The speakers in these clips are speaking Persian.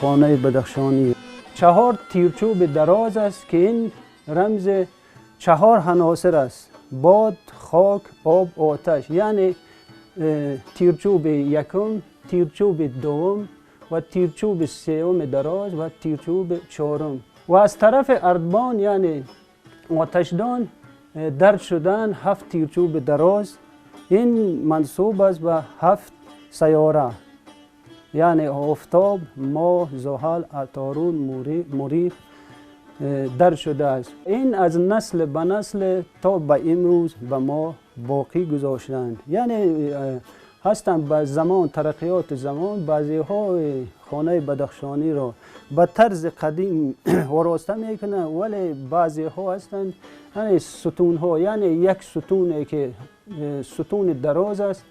خانه بدخشانی 4 تیرچوب دراز است که این رمز 4 عناصر است: باد، خاک، آب، آتش. یعنی تیرچوب یکم، تیرچوب دوم و تیرچوب سوم دراز و تیرچوب چهارم. و از طرف اردبان یعنی آتشدان درج شدن 7 تیرچوب دراز. این منصوب است به 7 سیاره، یعنی آفتاب، ماه، زحل، عطارد، مریخ درج شده است. این از نسل به نسل تا به امروز به ما باقی گذاشتند. یعنی هستند به زمان ترقیات زمان بعضی ها خانه بدخشانی را به طرز قدیم آراسته میکنند، ولی بعضی ها هستند یعنی ستون ها، یعنی یک ستون که ستون دراز است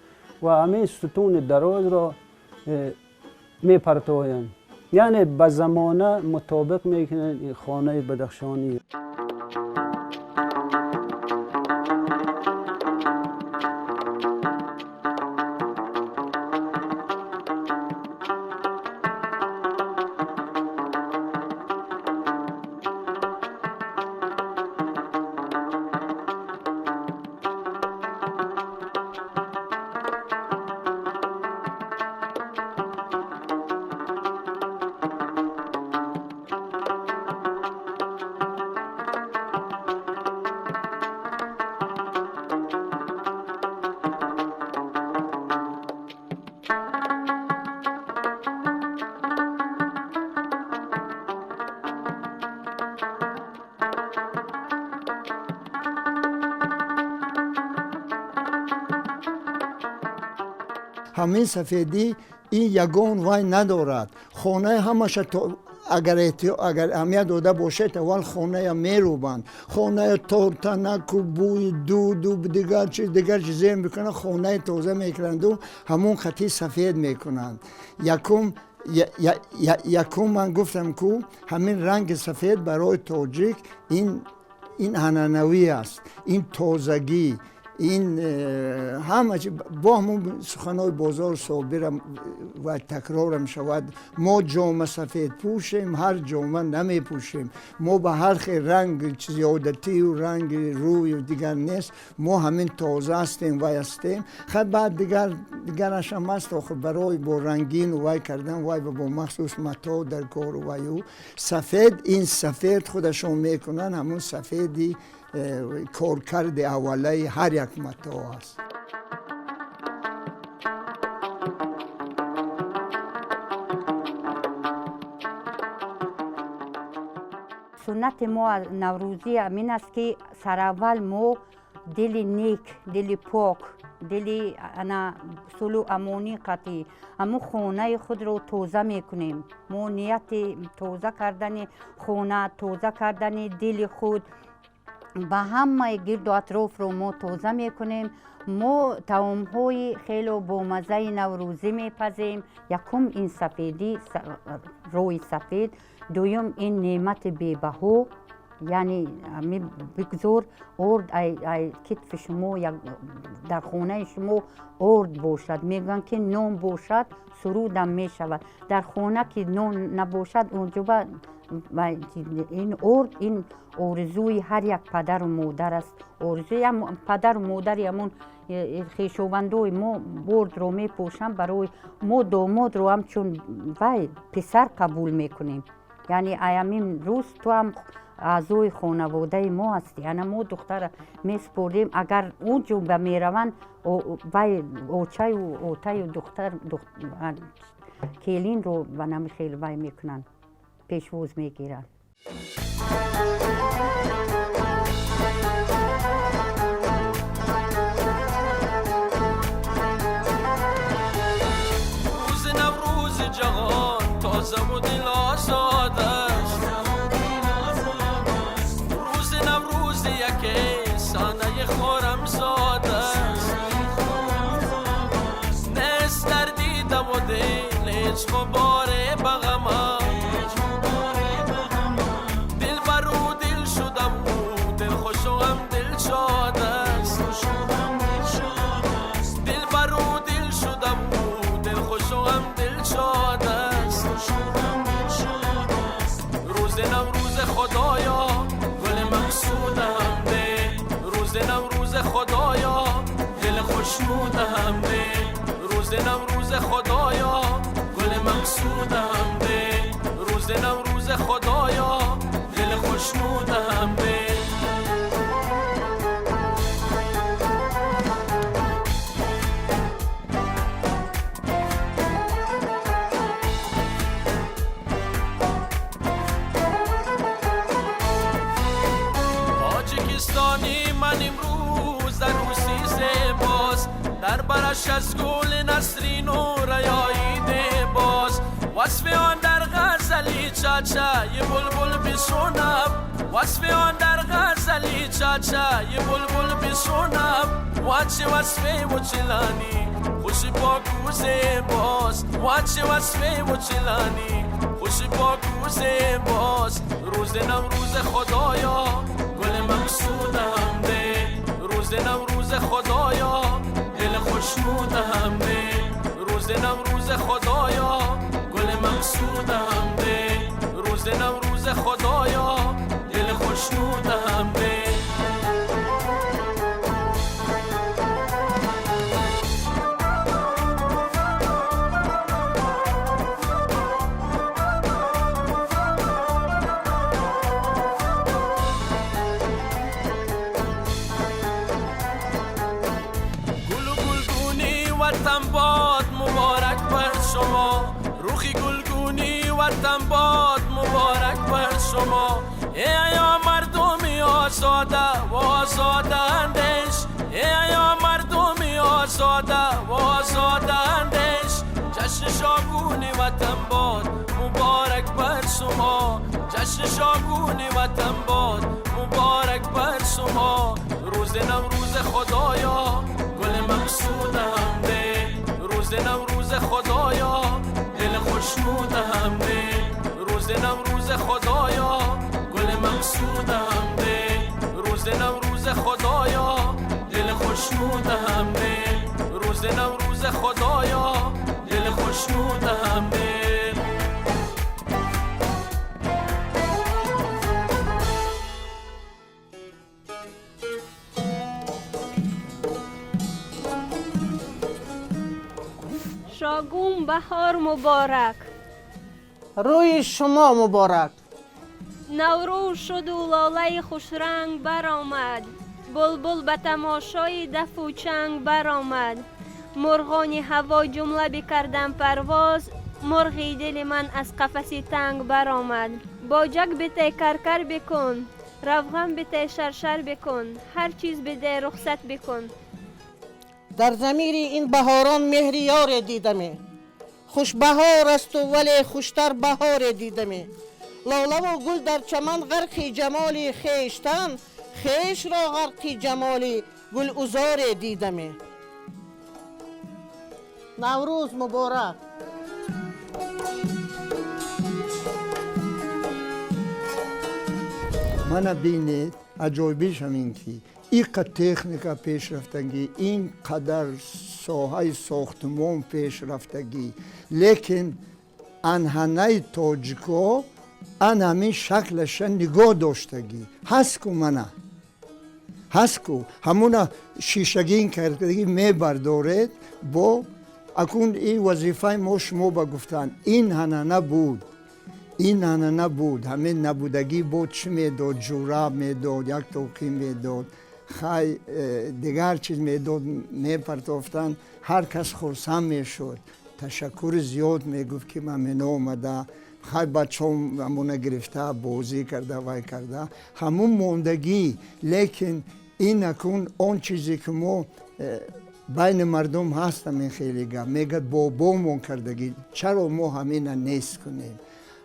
و همه ستون دراز را میپرتویند، یعنی به زمانه مطابق میکنند خانه بدخشانی. همین سفیدی این یگان وای ندارد. خانه همش اگر اهمیت داده باشد اول خانه میروبند، خانه ترتنک و بوی دود و دیگر چیزی میکنند، خانه تازه میکنند و همون خطی سفید میکنند. یکم من گفتم که همین رنگ سفید برای تاجیک این عنعنوی است، این تازگی، این همه با همون سخنهای بازار صابر و تکرارم شود. ما جامعه سفید پوشیم، هر جامعه نمی پوشیم. ما به هر خیلی رنگ زیادتی و رنگ روی و دیگر نیست. ما همین تازه هستیم و هستیم. خب بعد دیگرش هم هست آخر برای با رنگین و وای کردن وای با مخصوص متا در کار و وایو سفید. این سفید خودشون میکنن همون سفیدی کارکرد اوله هر یک متا است. سنت ما نوروزی همین است که سر اول ما دل نیک، دل پاک، دل سلو امانی قطعی همو خانه خود رو تازه میکنیم. ما نیت تازه کردن خانه، تازه کردن دل خود به همه گرد و اطراف رو ما تازه میکنیم. ما طعام‌های خیلی بامزه نوروزی میپزیم. یکم این سفیدی، روی سفید. دویم این نعمت بی‌بها، یعنی بگذار ارد ای کتف شما در خانه شما ارد باشد. میگن که نان باشد سرودم میشود. در خانه که نان نباشد اونجا این ارد، این آرزوی هر یک پدر و مادر است. آرزوی پدر و مادر همون خویشاوندای ما برد رو میپوشن برای ما داماد رو هم چون وای پسر قبول میکنیم. یعنی ایامین روز تو هم اعضای خانواده ما هستی. یعنی ما دختر میسپردیم اگر اونجا به میروند وای اوچای و اوتای و دختر کیلین رو به نمی خیلی وای میکنن پیشوز میگیرن. روز نوروز جهان تازه و دل آزاد است. روز نوروز یکی سانه خورم زاد است. نست در دیدم و دل هیچ باره بغم دل برو دل شدم و دل خوشم دل شاد است. دل برو دل شدم و دل خوشم دل شاد است. روز نوروز خدایا گل مقصودم ده. روز نوروز خدایا دل خوشنودم ده. روز نوروز خدایا گل مقصودم ده. روز نوروز خدایا دل خوشنودم ده. تاجیکستانی من امروز در روسی زیباست. در برش از گل نسرین و ریاییده باز. وصف آن در غزلی چاچا یه بلبل بشنم. وصف آن در غزلی چاچا یه بلبل بشنم. واچه وصفه و چلانی خوشی با کوزه باز. واچه وصفه و چلانی خوشی با کوزه باز. روز نوروز خدایا گل مقصودم ده. روز نوروز خدایا دل خوشنودم ده. روز نوروز خدایا گل مقصودم ده. روز نوروز خدایا دل خوشنودم ده. وطن باد مبارک بر شما. روخی گلگونی وطن باد مبارک بر شما. ای مردمی آزاده و آزاده اندیش. ای مردمی آزاده و آزاده اندیش. جشن شاگونی وطن باد مبارک بر شما. جشن شاگونی وطن باد مبارک بر شما. روز نوروز خدایا گل مقصودم ده. روز نوروز خدایا دل خوشنودم ده. روز نوروز خدایا گل مقصودم ده. روز نوروز خدایا دل خوشنودم ده. روز نوروز خدایا دل خوشنودم ده. شاگون بهار مبارک. روی شما مبارک. نوروز شد و لاله خوشرنگ برآمد. بلبل به تماشای دف و چنگ برآمد. مرغان هوا جمله بکردن پرواز. مرغی دل من از قفسی تنگ برآمد. باجک بته کرکر بکن. روغن بته شرشر بکن. هر چیز بده رخصت بکن. در ضمیر این بهاران مهر یار دیدمه. خوش بهار است و ولی خوشتر بهار دیدمه. لاله و گل در چمن غرق جمال خیشتن. خیش را غرق جمال گل عذار دیدمه. نوروز مبارک. من بینید عجایبیش همین که اینقدر تکنیکا پیش رفتگی، اینقدر ساحه ساختمان پیش رفتگی، لیکن انحنه تاجیکا ان همین شکلش نگاه داشتگی هست که منه هست کو همون شیشگین کردگی می بردارد با اکون این وظیفه ما شما با گفتن این هنه نبود این هنه نبود همین نبودگی بود چی میداد جوراب میداد یک توقی میداد خیلی دیگر چیز میداد میپرتافتن هر کس خرسند میشد تشکر زیاد میگفت که من من آمده خیلی بچه همونه گرفته بازی کرده وای کرده همون موندگی لیکن این اکون اون چیزی که ما بین مردم هستم این خیلی گم میگد بابامون کردگی چرا ما همین نیست کنیم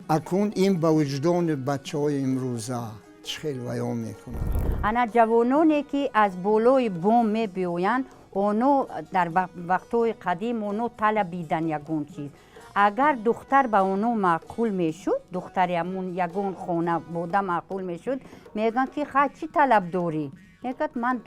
اکون این با وجدان بچه های امروزه خیلی ویام میکنه انا جوانانی که از بالای بوم می بیوین اونو در وقتای قدیم اونو طلبیدن یگون چیز اگر دختر به اونو معقول میشد دختر همون یگون خونه بوده معقول میشد میگن که خواهد چی طلب داری؟ میگد من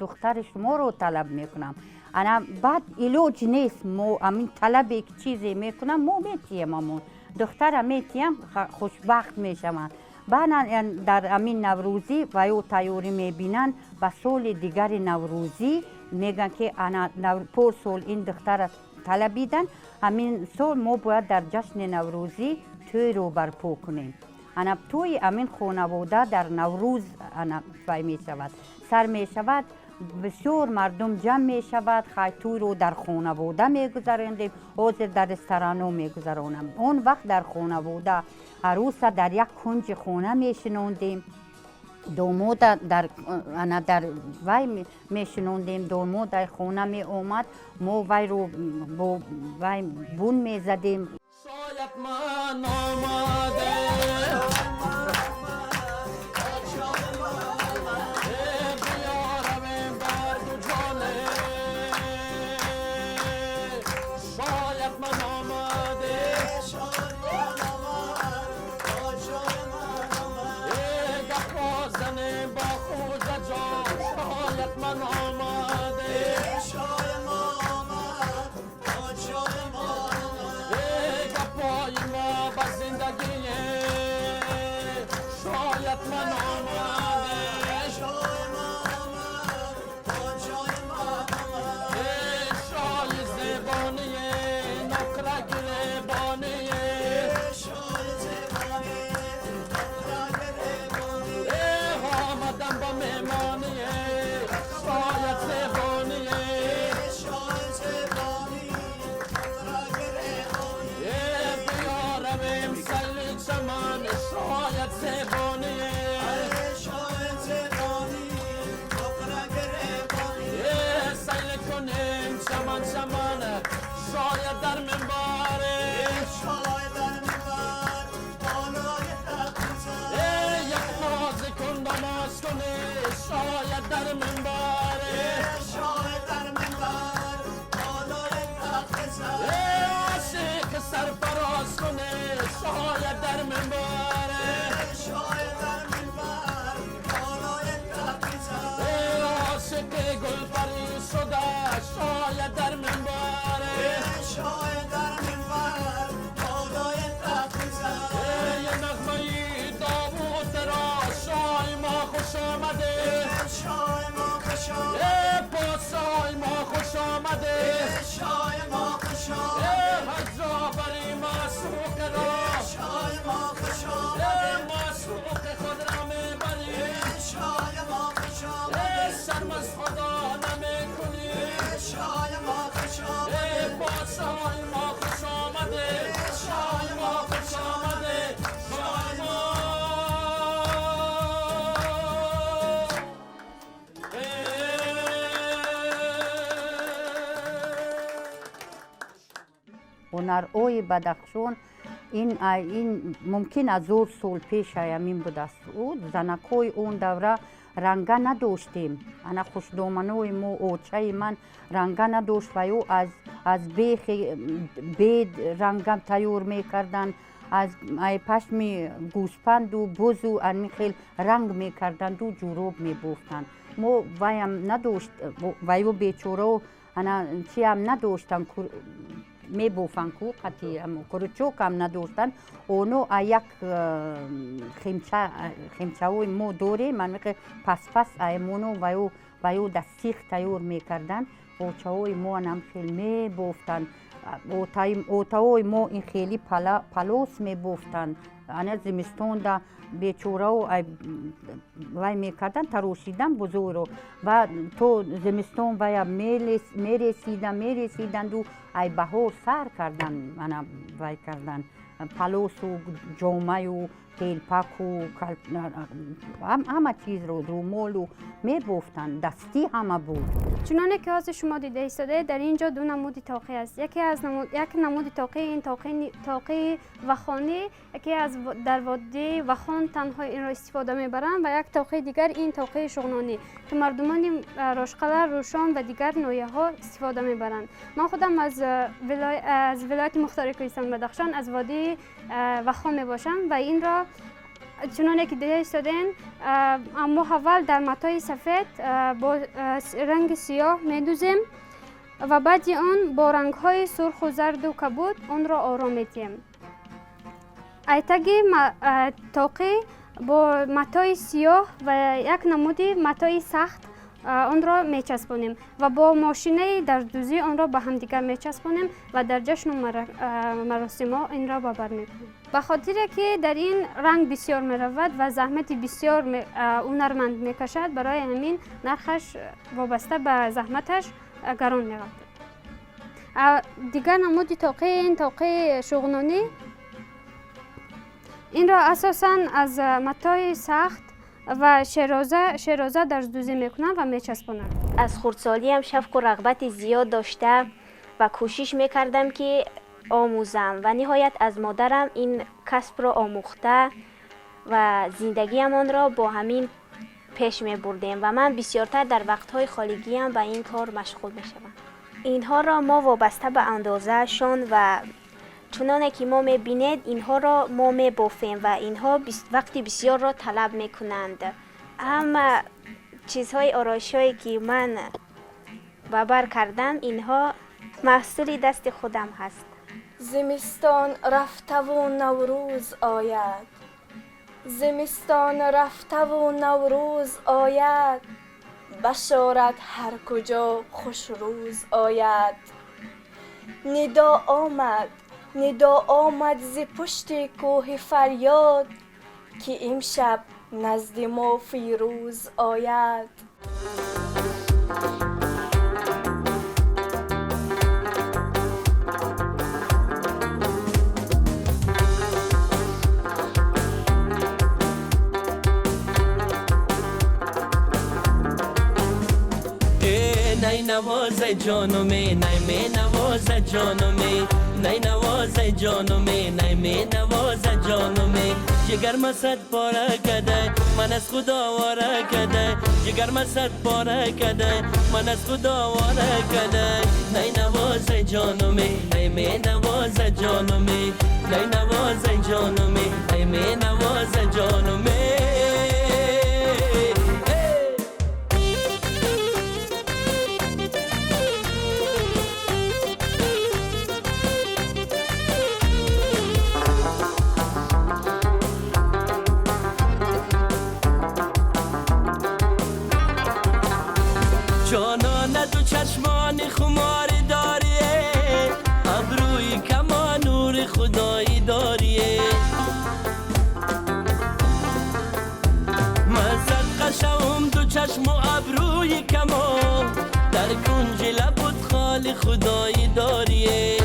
دختر شما رو طلب میکنم انا بعد ایلوج نیست مو امین طلب یک چیزی میکنم مو میتیم همون دختر میتیم خوشبخت میشوند بعد در امین نوروزی و یو تیاری میبینن و سال دیگر نوروزی میگن که انا پر سال این دختر طلبیدن همین سال ما باید در جشن نوروزی توی رو برپا کنیم انا توی امین خانواده در نوروز انا می شود سر می شود بسیار مردم جمع می شود خیلی رو در خانواده می گذارندیم حاضر در رستوران می گذارانم اون وقت در خانواده عروس در یک کنج خانه می شنوندیم دومود در وی می شنوندیم دومود در خانه می اومد ما وی رو با وی بون می زدیم شاید من آمده هنرهای بدخشان این ممکن از زور سال پیش همین بود است زنکای اون دوره رنگه نداشتیم انا خوشدامنوی ما اوچه من رنگه نداشت و یو از بیخ بید رنگم تیار میکردن از پشم گوسپند و بز و خیلی رنگ میکردن و جوراب میبوفتن ما ویم نداشت و یو بیچوره انا چی هم نداشتن می بوفن کو قطی کروچوک هم نداشتن اونو یک خیمچه مو دوره منطقه پس ایمونو ویو دستیخ تیور میکردن اوچه‌های مو هم خیلی می بوفتن اوتاوی مو این خیلی پلوس می بوفتن انا زمستون دا بیچوره و وای میکردن تروشیدن بزرگ رو و تو زمستون وای میرسیدن دو ای بهار سر کردن من وای کردن پلوس و جامعه و تیلپک و همه چیز رو رومول و میبوفتن دستی همه بود. چنانه که از شما دیده ایستاده در اینجا دو نمود طاقه است. یک نمود طاقه این طاقه وخانه یکی از در وادی وخان تنها این را استفاده میبرند و یک طاقه دیگر این طاقه شغنانی که مردمان راشقلر روشان و دیگر نوعه ها استفاده میبرند. من خودم از ولایت مختار کوهستان بدخشان از وادی وخان میباشم و این را چنانه که دیده ایستادین اما اول در متای سفید با رنگ سیاه میدوزیم و بعد اون با رنگ های سرخ و زرد و کبود اون را آرام میدیم. ایتگی طاقه با متای سیاه و یک نمودی متای سخت اون را میچسبونیم و با ماشینه در دوزی اون را به هم دیگر میچسبونیم و در جشن و مراسم ها این را ببر میکنیم. به خاطر که در این رنگ بسیار میرود و زحمت بسیار هنرمند میکشد برای همین نرخش وابسته به زحمتش گران میرود. دیگر نمود طاقه این طاقه شغنانی این را اساساً از متای سخت و شیرازه در دوزی میکنن و میچسبونن. از خردسالی هم شوق و رغبت زیاد داشته و کوشش میکردم که آموزم و نهایت از مادرم این کسب را آموخته و زندگیمان را با همین پیش میبردیم و من بسیارتر در وقتهای خالیگیم به این کار مشغول میشوم. اینها را ما وابسته به اندازه شان و چنانه که ما میبینید اینها را ما میبافیم و اینها وقتی بسیار را طلب میکنند. اما چیزهای آرایشی که من ببر کردم اینها محصول دست خودم هست. زمستان رفته و نوروز آید، زمستان رفته و نوروز آید، بشارت هر کجا خوش روز آید. ندا آمد ز پشت کوه فریاد که امشب نزد ما فیروز آید. نی نوازه جانومی نی می نوازه جانومی نی نوازه جانومی نی می نوازه جانومی جگر ما صد پاره کده من از خدا واره کده جگر ما صد پاره کده من از خدا واره کده نی نوازه جانومی نی می نوازه جانومی نی نوازه جانومی نی می نوازه جانومی جانانه تو چشمان خماری داریه ابروی کما نور خدایی داریه مزد قشم تو چشم و ابروی کما در کنج لبت خال خدایی داریه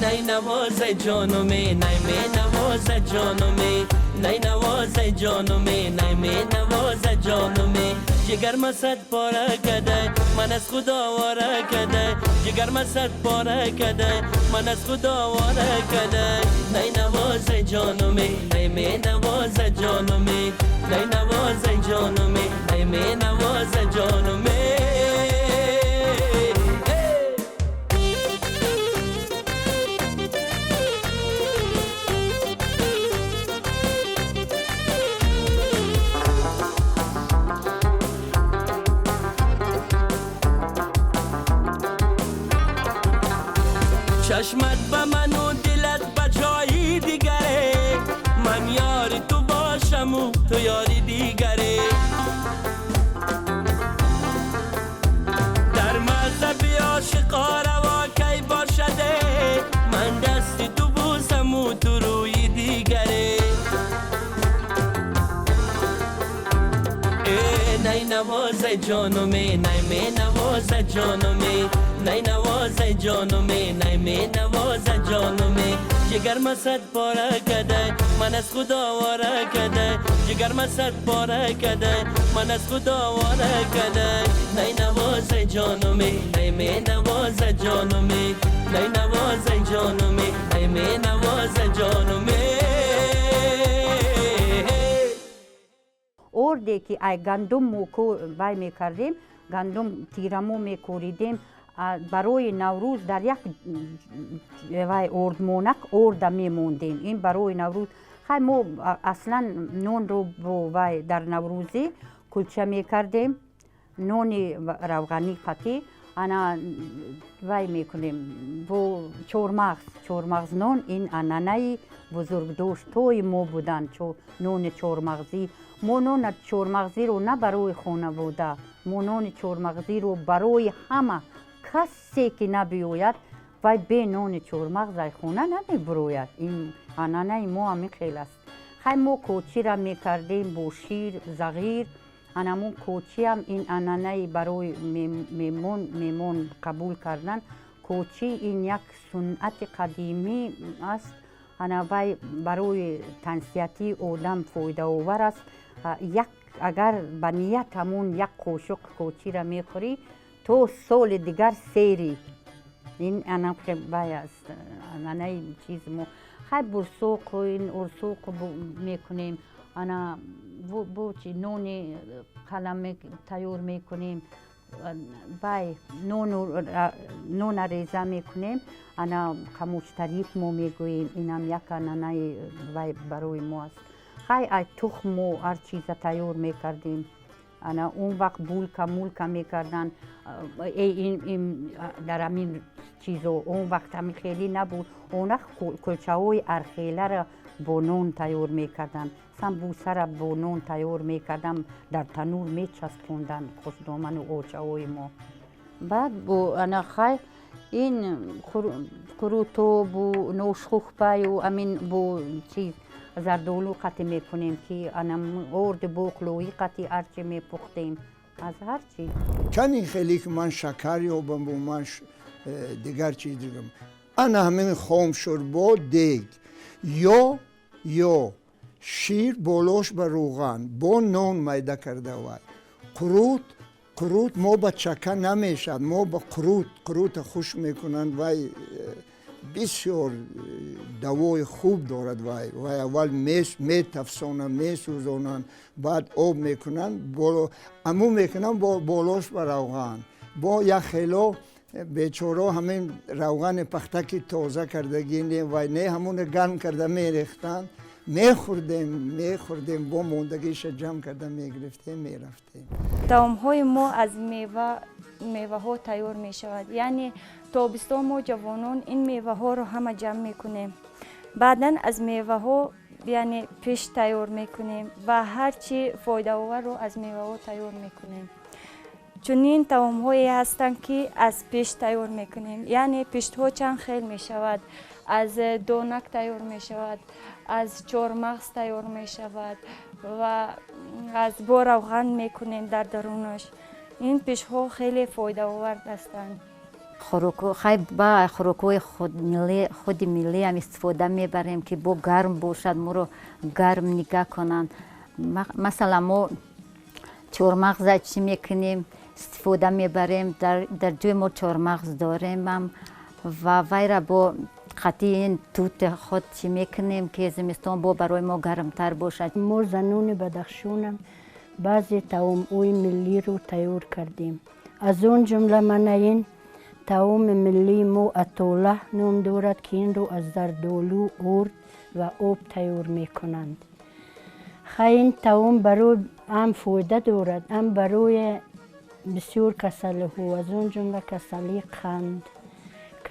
نی نوازه جانومی نی می نوازه جانومی نی نوازه جانومی نی می نوازه جانومی جگر ما صد پاره کده من از خدا واره کده جگر ما صد پاره کده من از خدا واره کده نی نوازه جانومی نی می نوازه جانومی نی نوازه جانومی نی می نوازه جانومی چشمت به من و دلت به جایی دیگره، من یار تو باشم و تو یاری دیگره. در مذهب عاشقا روا کی باشده، من دست تو بوسم و تو روی دیگره. نی نوازه جانومه نی می نوازه جانومه، نی نوازه جانومه نی می نوازه جانومه. جگر ما صد پاره کده من از خدا واره کده، جگر ما صد پاره کده من از خدا واره کده. نی نوازه جانومه نی می نوازه جانومه، نی نوازه جانومه نی می نوازه جانومه. ارده که ای گندم موکو وای میکردیم، گندم تیرمو میکوریدیم برای نوروز در یک وای اردمونک ارده میموندیم. این برای نوروز خیلی ما اصلا نون رو وای در نوروزی کلچه میکردیم، نون روغنی قطعی انا وای میکنیم با چورمغز نون. این انانه بزرگ دوست توی ما بودن، نون چورمغزی. ما نون چورمغزی رو نه برای خونه بوده، ما نون چورمغزی رو برای همه کسی که نبیوید وای به نون چورمغز خونه نمیبروید. این انانه ما هم خیلی است. خیلی ما کوچی را میکردیم با شیر زغیر، انمون کوچی هم این انانه برای میمون قبول کردن. کوچی این یک سنت قدیمی است، انوای برای تنسیتی آدم فایده آور است. اگر به نیت همون یک قاشق کوچی را میخوری تو سال دیگر سیری. این انم خیلی بای است، انانه چیز ما خیلی برسوق و این ارسوق میکنیم. انا چی نون قلم تیار میکنیم، بای نون ریزه میکنیم، انا خموشتریف ما میگوییم. اینم یک انانه برای ما است. خیلی تخم و هر چیز تیار میکردیم. انا اون وقت بولکا میکردن این در همین چیزو. اون وقت همین خیلی نبود. اون وقت کلچه های ارخیله را با نون تیار میکردن، سمبوسه را با نون تیار میکردن، در تنور میچسبوندن خوشدامن و اوچه های ما. بعد با انا خیلی این کروتو بو نوشخوخ پای و امین بو چیز زردولو قطع میکنیم که انم ارد بخلوی قطعی هرچی میپختیم از هر چی. کنی خیلی که من شکر یا من دیگر چیز دیگم. انا همین خام شوربا دیگ یا شیر بولوش به روغن با نون میده کرده وای. قروت ما با چکه نمیشد، ما با قروت خوش میکنن وای. بسیار دوای خوب دارد وای. اول میتفسونن میسوزونن، بعد آب میکنن، امو میکنن با بولوش به روغن. با یک خیلو بیچاره همین روغن پختکی تازه کردگی و نه همون گرم کرده میریختن، میخوردیم با موندگیش جمع کرده میگرفتیم میرفتیم. طعام های ما از میوه ها تیار می شود، یعنی تابستان ما جوانان این میوه ها رو همه جمع میکنیم. بعدا از میوه ها یعنی پیش تیار میکنیم و هرچی فایده آور رو از میوه ها تیار میکنیم. چنین طعام هایی هستند که از پیش تیار میکنیم، یعنی پیشت ها چند خیل می شود. از دونک تیار می شود، از چورمغز تیار می شود و از با روغن میکنیم در درونش. این پیش ها خیلی فایده آور هستند. خیلی با خوراک‌های خود ملی هم استفاده میبریم که با گرم باشد، ما رو گرم نگه کنن. مثلا ما چورمغز چی میکنیم استفاده میبریم، در جای ما چورمغز داریم هم و وی را با قطعی این توت خود چی میکنیم که زمستان با برای ما گرمتر باشد. ما زنون بدخشانم بعضی طعام‌های ملی رو تیار کردیم. از اون جمله من این طعام ملی ما اتوله نام دارد که این رو از زردآلو، ارد و آب تیار میکنند. خیلی این طعام برای هم فایده دارد، هم برای بسیار کسله ها، از اون جمله کسلی قند،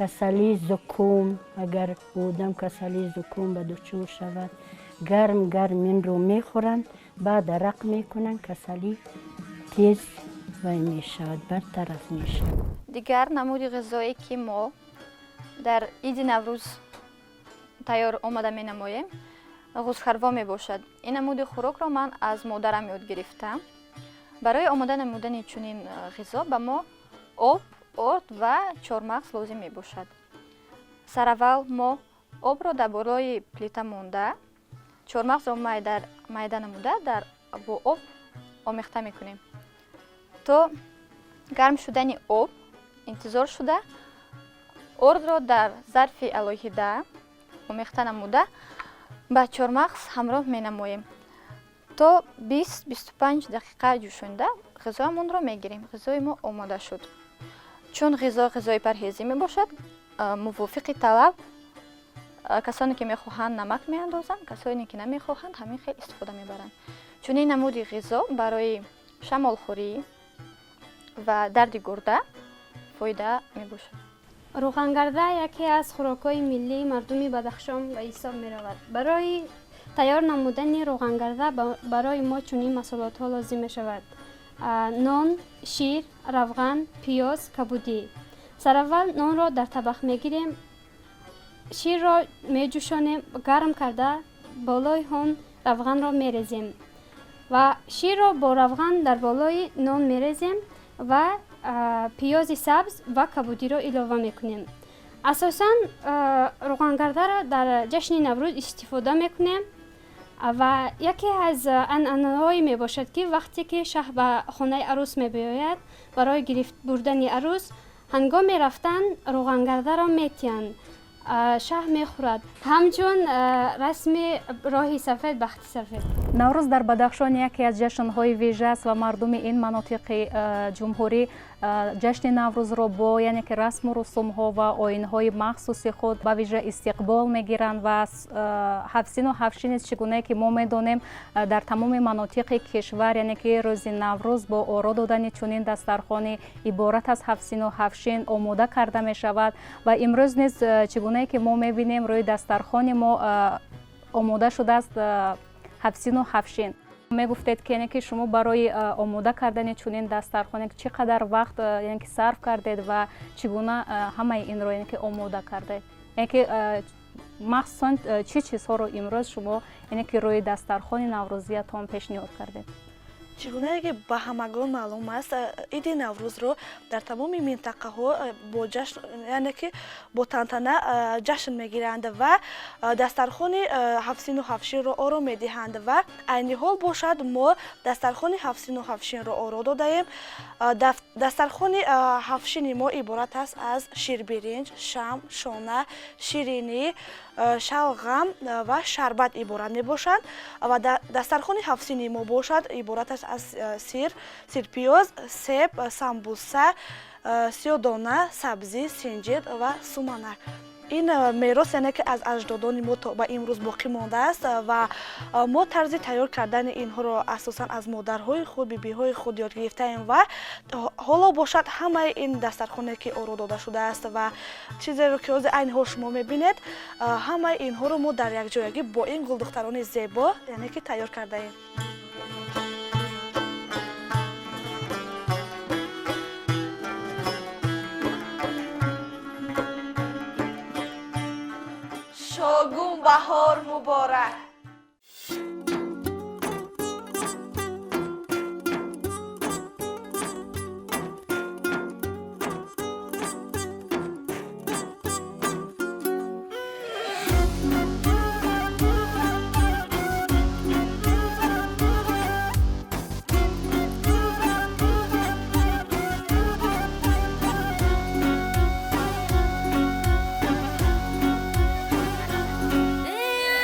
کسلی زکام اگر بودم کسلی زکام به دچار شود گرم این رو میخورند بعد عرق میکنن کسلی تیز میشود برطرف میشود. دیگر نمود غذایی که ما در عید نوروز تیار آماده می نماییم غوزخروا می باشد. این نمود خوراک را من از مادرم یاد گرفتم. برای آماده نمودن چنین غذا به ما آب، آرد و چهارمغز لازم می باشد. سر اول ما آب را در بالای پلیته مانده چهارمغز را میده نموده با آب آمیخته می کنیم. تا گرم شدن آب انتظار شده آرد را در ظرف علیحده آمیخته نموده با چهارمغز همراه می نماییم تا 20-25 دقیقه جوشانده غذایمان را می گیریم. غذای ما آماده شد. چون غذای پرهیزی می باشد موافق طلب کسانی که می خواهند نمک می اندازند، کسانی که نمی خواهند همین خیلی استفاده می برند. چون این نمود غذا برای شمالخوری و درد گرده فایده می باشد. روغنگرده یکی از خوراک‌های ملی مردمی بدخشان به حساب می رود. برای تیار نمودن روغنگرده برای ما چنین مسالات ها لازم می شود: نان، شیر، روغن، پیاز، کبودی. سر اول نان را در طبق می گیریم، شیر را می جوشانیم، گرم کرده بالای آن روغن را می ریزیم و شیر را با روغن در بالای نان می ریزیم و پیاز سبز و کبودی را اضافه میکنیم. اساساً روغنگرده را در جشن نوروز استفاده میکنیم و یکی از عنعنه‌های می باشد که وقتی که شه به خانه عروس می بیاید برای گرفت بردن عروس هنگام رفتن روغنگرده را میتیند، شه میخورد، همچون رسم راهی سفید بخت سفید. نوروز در بدخشان یکی از جشن‌های ویژه است و مردم این مناطق جمهوری جشن نوروز را با یعنی که رسم و رسوم‌ها و آیین‌های مخصوص خود به ویژه استقبال می‌گیرند و هفسین و هفشین چگونه که ما می‌دانیم در تمام مناطق کشور یعنی که روز نوروز با آرا دادن چنین دسترخوان عبارت از هفسین و هفشین آماده کرده می‌شود و امروز نیز چگونه که ما می‌بینیم روی دسترخوان ما آماده شده است هفسین و هفشین. می گفتید که یعنی که شما برای آماده کردن چنین دسترخوان چقدر وقت یعنی که صرف کردید و چگونه همه این رو یعنی که آماده کردید؟ یعنی که مخصوصا چه چیزها رو امروز شما یعنی که روی دسترخوان نوروزیتان پیشنهاد کردید؟ چگونه که به همگان معلوم است عید نوروز رو در تمام منطقه ها با جشن یعنی که با تنتنه جشن میگیرند و دسترخوان هفسین و هفشین رو آرا میدهند و عین حال باشد ما دسترخوان هفسین و هفشین رو آرا دادیم. دسترخوان هفشین ما عبارت است از شیر برنج، شم، شانه، شیرینی، شلغم و شربت عبارت می باشند و دسترخوان هفسین ما باشد عبارت است از سیر پیاز، سیب، سمبوسه، سیودانه، سبزی، سنجید و سومنک. این میراث یعنی که از اجدادان ما تا به امروز باقی مانده است و ما طرز تیار کردن اینها رو اساساً از مادرهای خود، بیبیهای خود یاد گرفتیم و حالا باشد همه این دسترخوانی که آرا داده شده است و چیزی رو که از عین حال شما میبینید همه اینها رو ما در یک جایگی با این گل دختران زیبا یعنی که تیار کرده ایم. شاگون بهار مبارک.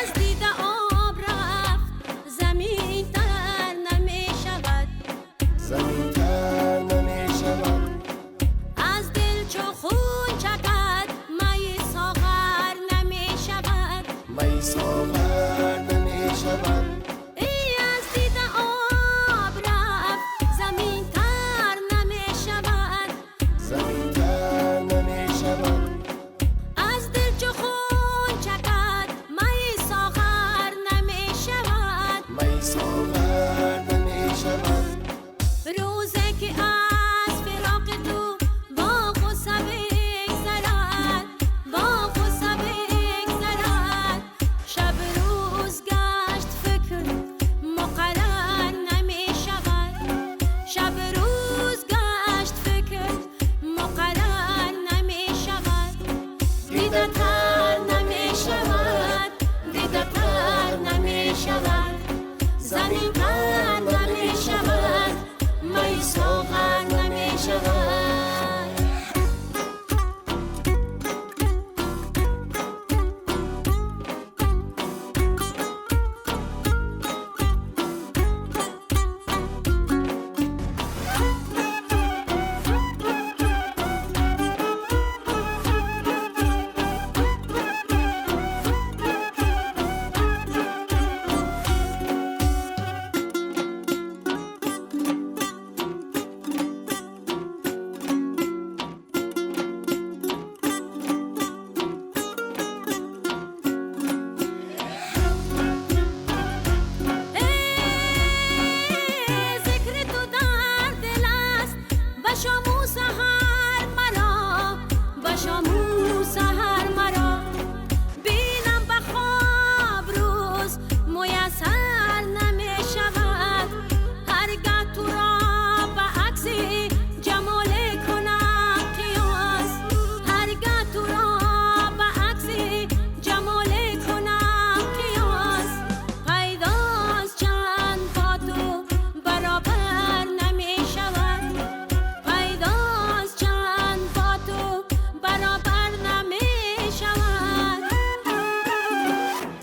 از دیده ساغر نمی شود.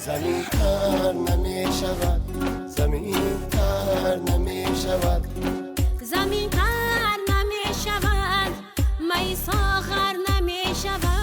زمین تر نمی شود، زمین تر نمی شود، زمین تر نمی شود، می ساغر نمی شود.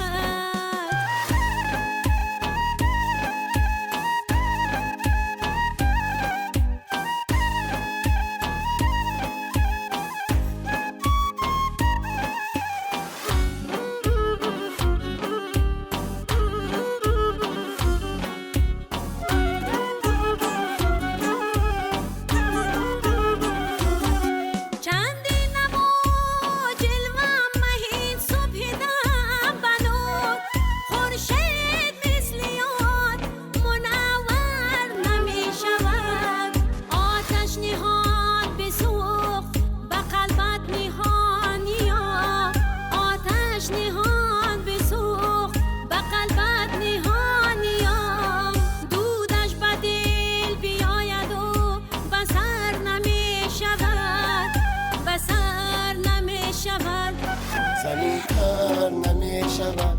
زمین تر نمی شود،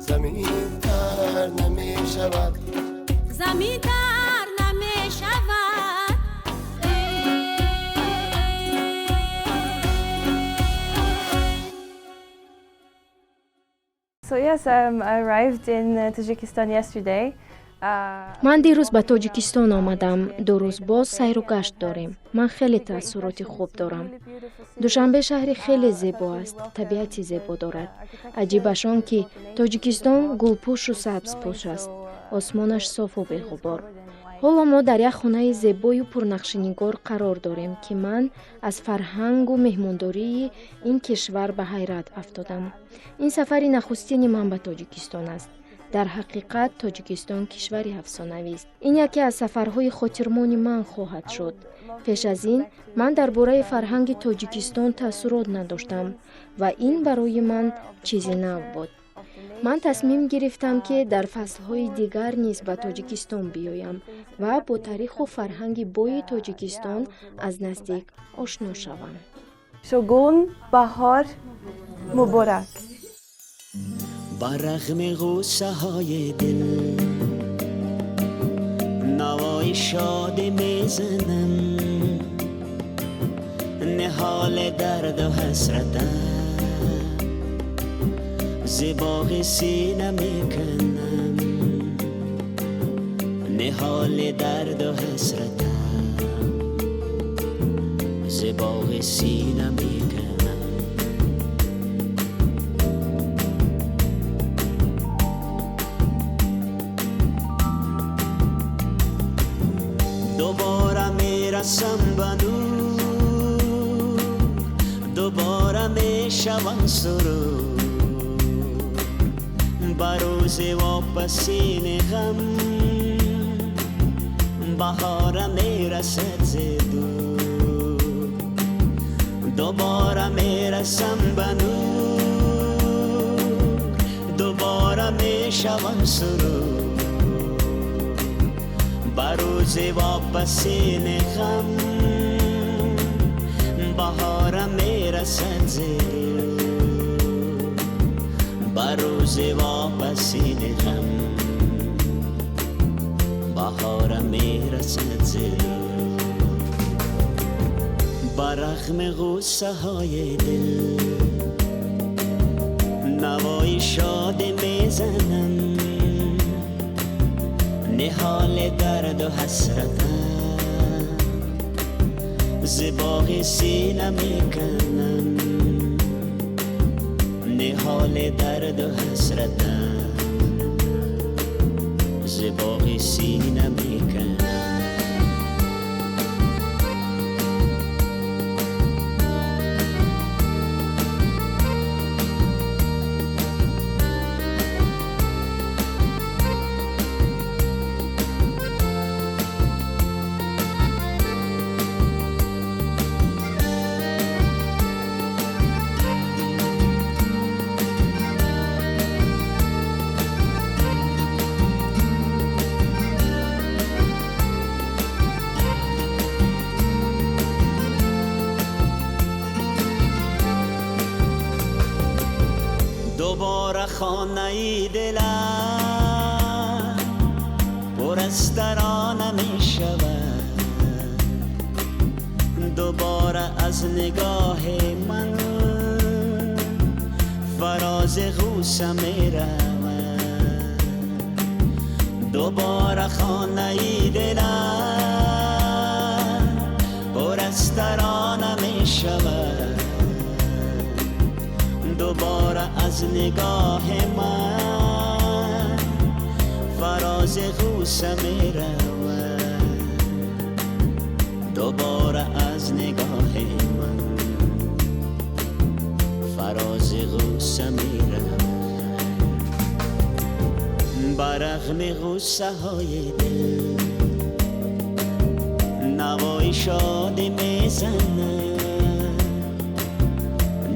زمین تر نمی شود، زمین تر نمی شود. So yes, I arrived in Tajikistan yesterday. ман дирӯз ба тоҷикистон омадам. 2 рӯз боз сайру гашт дорем. ман хеле таъссуроти хуб дорам. душанбе шаҳри хеле зебо аст, табиати зебо дорад. аҷибаш он ки тоҷикистон гулпӯшу сабзпӯш аст, осмонаш софу беғубор. ҳоло мо дар як хонаи зебою пурнақшинигор қарор дорем ки ман аз фарҳангу меҳмондории ин кишвар ба ҳайрат афтодам. ин сафари нахустини ман ба тоҷикистон аст. дар ҳақиқат тоҷикистон кишвари афсонавист. ин яке аз сафарҳои хотирмони ман хоҳад шуд. пеш аз ин ман дар бораи фарҳанги тоҷикистон таъссурот надоштам ва ин барои ман чизи нав буд. ман тасмим гирифтам ки дар фаслҳои дигар низ ба тоҷикистон биёям ва бо тариху фарҳанги бои тоҷикистон аз наздик ошно шавам. Shogun Bahar Muborak. برغم غصه های دل نوای شاد میزنم، نهال درد و حسرت زباغ سینه میکنم، نهال درد و حسرت زباغ سینه میکنم. دوباره میرسم به نور، دوباره میشوم سرور، بروز واپسین غم بهار میرسد زدور. دوباره میرسم به نور، دوباره میشوم سرور، بروز واپسین غم بهارم میرسد زیر بر روز واپسین غم بهارم میرسد زیر بر رغم غصه های دل نوای شاد میزنم نهال درد و حسرتم زباغ سینه میکنم نهال درد و حسرتم زباغ سینه میکنم دوباره خانه دلم پر از ترانه می شود دوباره از نگاه من فراز غوسه می رود دوباره خانه دلم پر از ترانه می شود دوباره از نگاه من فراز غوسه می رود دوباره از نگاه من فراز غوسه می رود بر رغم غوسه های دل نوای شاد می زنم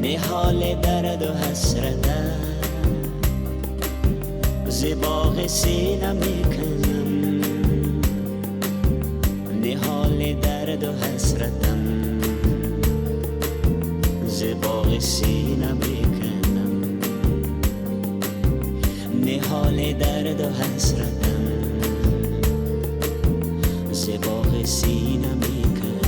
نهال درد و حسرتم زباغ سینه میکنم نهال درد و حسرتم زباغ سینه میکنم نهال درد و حسرتم زباغ سینه میکنم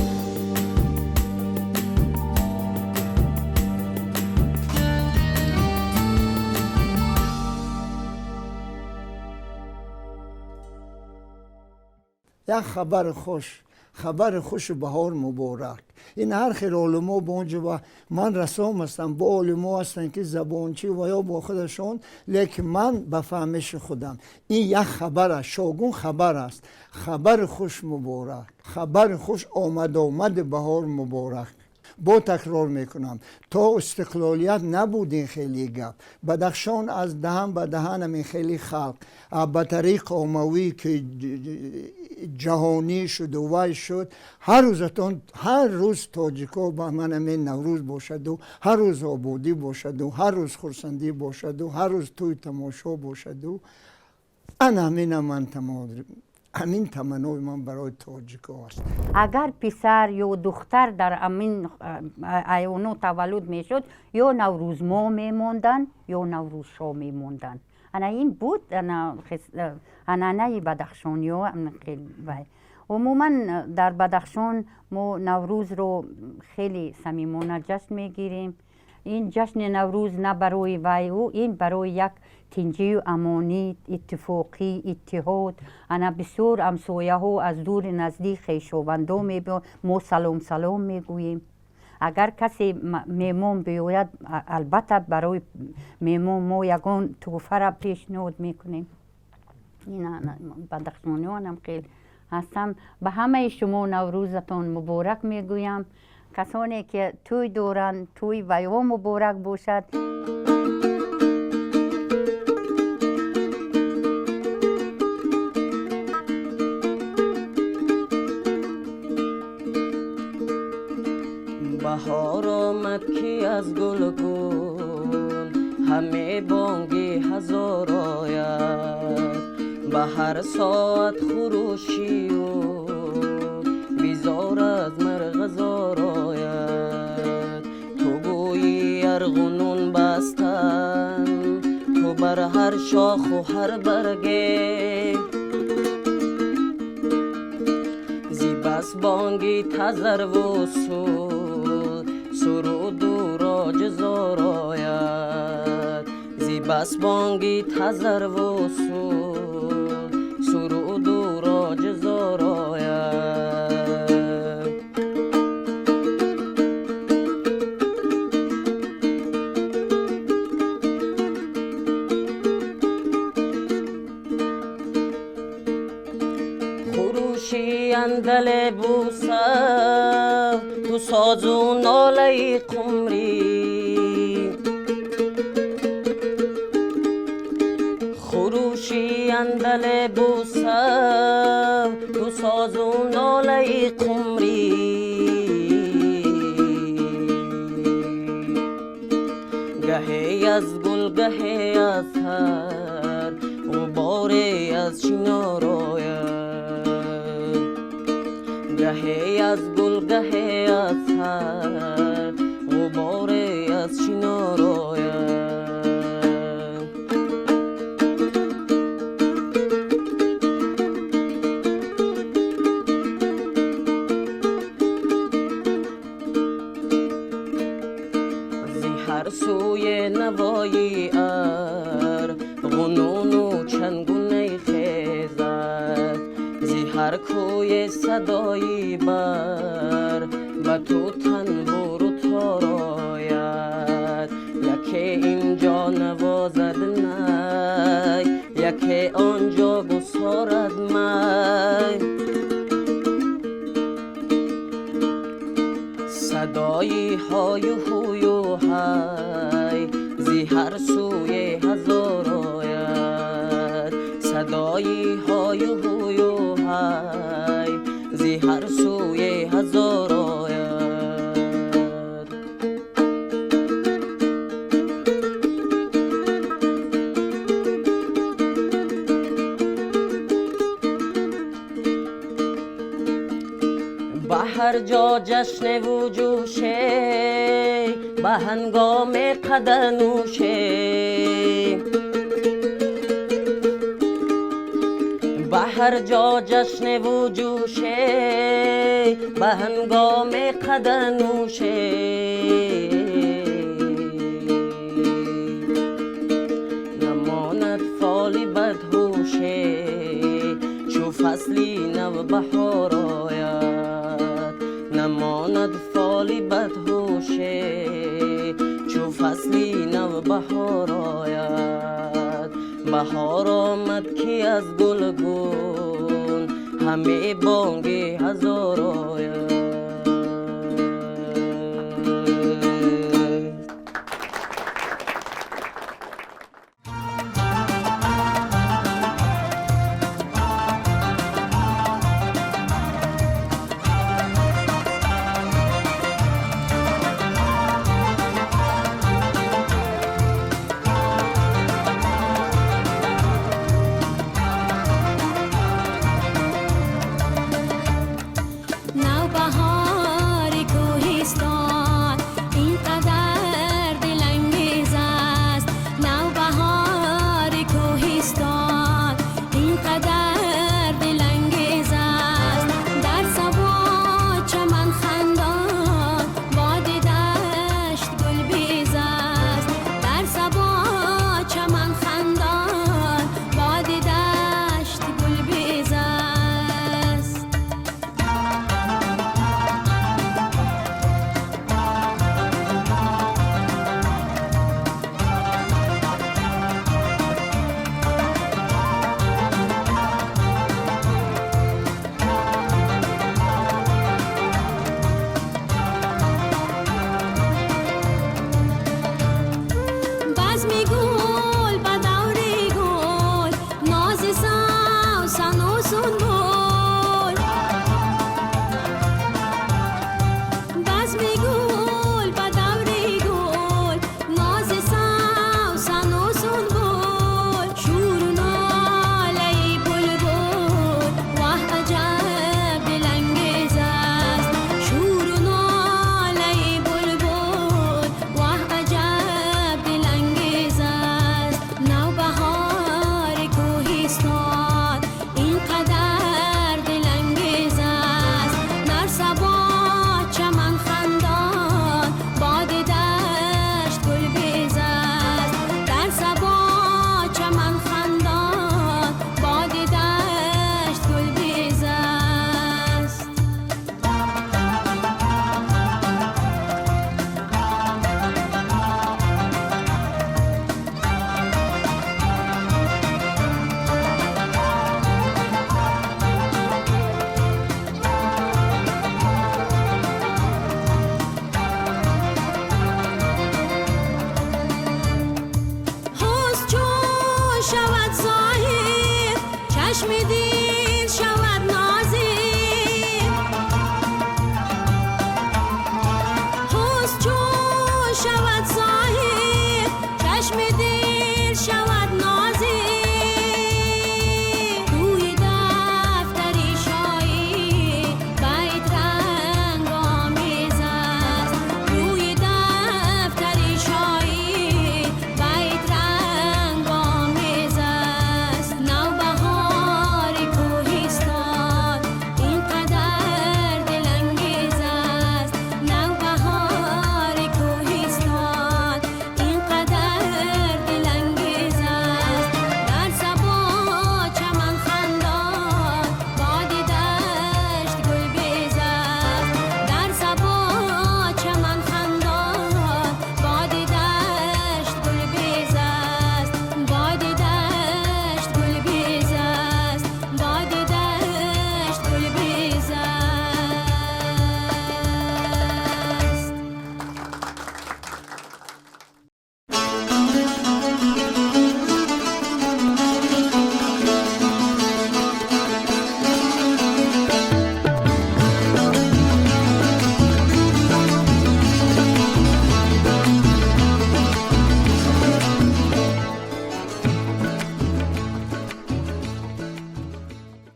یک خبر خوش بهار مبارک این هر خیر علما به اونجا و من رسام هستم با علما هستن که زبانچی و یا با خودشون لیکن من به فهمش خودم این یک خبر است شاگون خبر است خبر خوش مبارک خبر خوش آمد بهار مبارک با تکرار میکنم تا استقلالیت نبود این خیلی گپ بدخشان از دهن به دهن همین خیلی خلق به طریق اموی که جهانی شد و وای شد هر روز تاجیکا با من همین نوروز باشد و هر روز آبادی باشد و هر روز خرسندی باشد و هر روز توی تماشا باشد و همین تمنای من برای تاجیکا است اگر پسر یا دختر در همین ایوانو تولد میشد یا نوروز ما میموندن یا نوروز شاه میموندن انا این بود انانه بدخشانی ها عموما در بدخشان ما نوروز رو خیلی صمیمانه جشن میگیریم این جشن نوروز نه برای وی او این برای یک تنجی و امانی اتفاقی اتحاد انا بسیار همسایه ها از دور نزدیک خویشاوندان میبینیم ما سلام میگوییم اگر کسی میمون بیاید البته برای میمون ما یگان تحفه را پیشنهاد میکنیم این بدخشانیان هم خیلی هستم به همه شما نوروزتان مبارک میگویم کسانی که توی دوران توی ویوا مبارک باشد بهار آمد که از گل همه بانگی هزار آید به هر ساعت خروشی و بیزار از مرغ زار آید شاخ و هر برگه زی بس بانگی تزر و سول سرود و راج زاراید زی بس بانگی تزر و سول سرود و راج زاراید اندل بوسا تو سازو ناله قمری خروشی اندل بوسا تو سازو ناله قمری گهی از گل گهی از هر غباری از چناراید گهی از گل گهی از هر غباری از چناراید زی هر سوی نوایی ار غنون و چنگونه خیزد زی هر کوی صدایی بر به تو تنبور و تاراید یکی اینجا نوازد نی یکی آنجا گسارد می صدایی های و هوی و های زی هر سوی هزار آید صدایی های و هوی و های زی هر سوی هزار آید به هر جا جشن و جوشه به هنگام قدنوشه به هر جا جشن و جوشه به هنگام قدنوشه نماند فالی بدهوشه چو فصلی نو بهار آید نماند فالی بدهوشه چو فصلی نو بهار آید بهار آمد که از گلگون همه بانگی هزار آید نوبهار شود